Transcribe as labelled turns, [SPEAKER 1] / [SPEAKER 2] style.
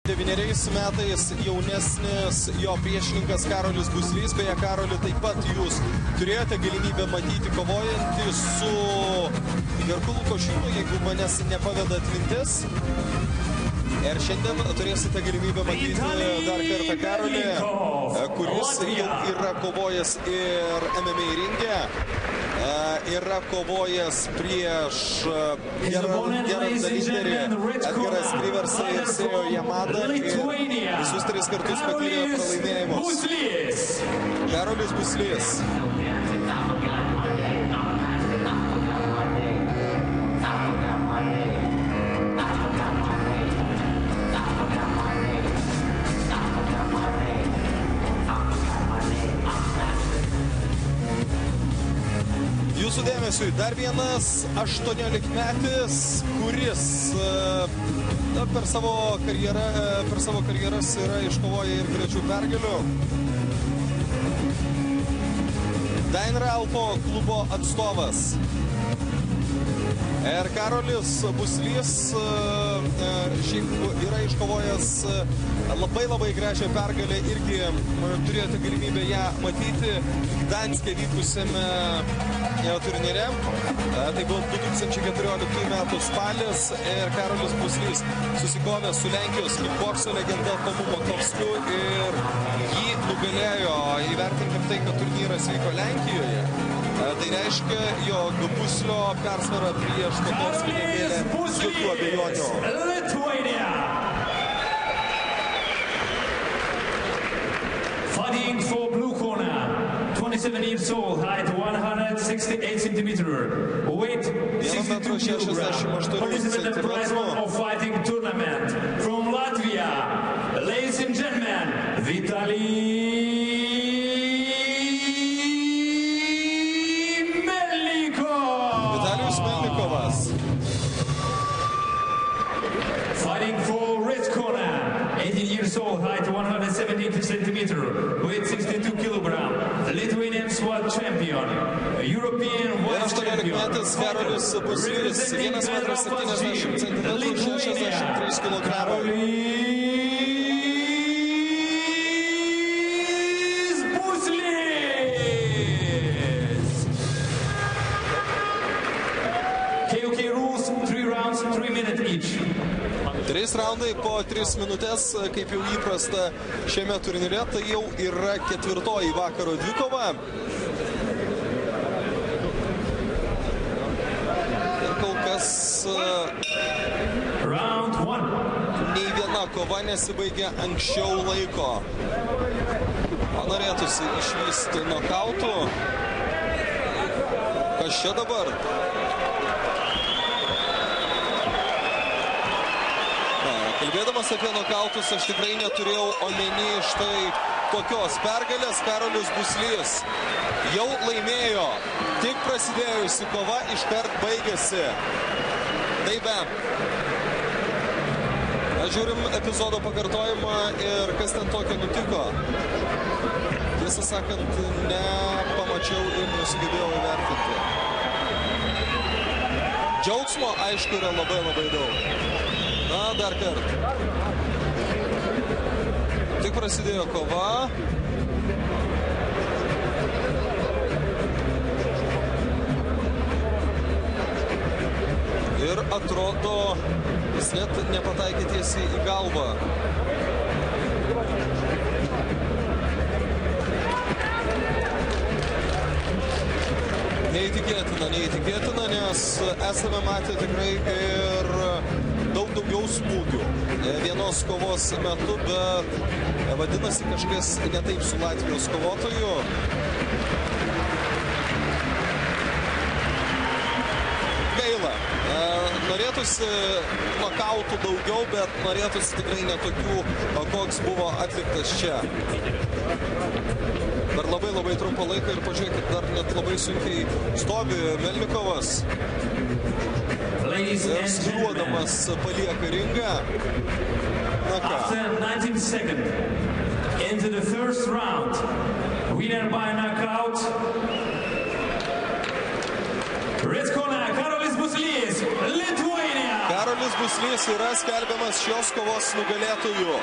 [SPEAKER 1] 9 metais jaunesnis jo priešininkas Karolis Buslys, beje Karolį taip pat jūs turėjote galimybę matyti kovojantį su Herkulu Košiūnu, jeigu manęs nepaveda atmintis. Ir šiandien turėsite galimybę matyti dar kartą Karolį, kuris jau yra kovojęs ir MMA ringe. Yra kovojęs prieš Gerardą Linderį, Edgaras Kriversą ir Sejo Yamadą ir visus 3 kartus patyrė pralaimėjimus. Karolis Buslys. Jūsų dėmesiui dar vienas 18-metis, kuris per savo karjeras yra iškovoję ir trečių pergalių. Dain Ralfo klubo atstovas. Ir Karolis Buslys šiaip yra iškovojęs labai gražią pergalę, irgi turėjote galimybę ją matyti Gdanske vykusiame turnyre. Tai buvo 2014 metų spalis ir Karolis Buslys susikovė su Lenkijos kickbokso legenda Tomu Makovskiu ir jį nugalėjo. Įvertinkim tai, kad turnyras vyko Lenkijoje. Tai reiškia, jog Buslio persvara prieš Makovskį nekėlė jokių abejonių.
[SPEAKER 2] Fighting for blue corner, 27 years old, height 168 centimeters, weight 62 kilograms, participant in the prize one of fighting tournament from Latvia. Ladies and gentlemen, Vitalijus
[SPEAKER 1] Melnikovas.
[SPEAKER 2] Fighting for red corner, 18 years old, height 170 centimeters, weight 62 kilograms, Lithuanian SWAT champion, European world champion,
[SPEAKER 1] Karolis Buslys, 1,70 m, 63 kg.
[SPEAKER 2] KOK rules, 3 rounds, 3 minutes each.
[SPEAKER 1] 3 raundai po 3 minutės, kaip jau įprasta šiame turnyre, tai jau yra 4. vakaro dvikova. Ir kol kas nei viena kova nesibaigė anksčiau laiko. Norėtųsi išvysti nokautų. Kas čia dabar? Kalbėdamas apie nokautus, aš tikrai neturėjau omeny štai tokios pergalės. Karolis Buslys jau laimėjo. Tik prasidėjusi kova iškart baigėsi. Taip be. Žiūrim epizodo pakartojimą ir kas ten tokio nutiko. Tiesą sakant, nepamačiau ir nesugebėjau įvertinti. Džiaugsmo, aišku, yra labai daug. Na, dar kartą. Tik prasidėjo kova. Ir atrodo, jis net nepataikė tiesiai į galvą. Neįtikėtina, nes esame matę tikrai ir daugiau smūgių vienos kovos metu, bet vadinasi kažkas netaip su Latvijos kovotoju. Gaila. Norėtųsi nokautų daugiau, bet norėtųsi tikrai netokių, koks buvo atliktas čia. Dar labai trumpą laiką ir pažiūrėkit, dar net labai sunkiai stovi Melnikovas. Ir skruodamas palieka ringą. Na ką.
[SPEAKER 2] After 19 seconds, into the first round, winner by knockout, red corner, Karolis Buslys, Lithuania.
[SPEAKER 1] Karolis Buslys yra skelbiamas šios kovos nugalėtojų.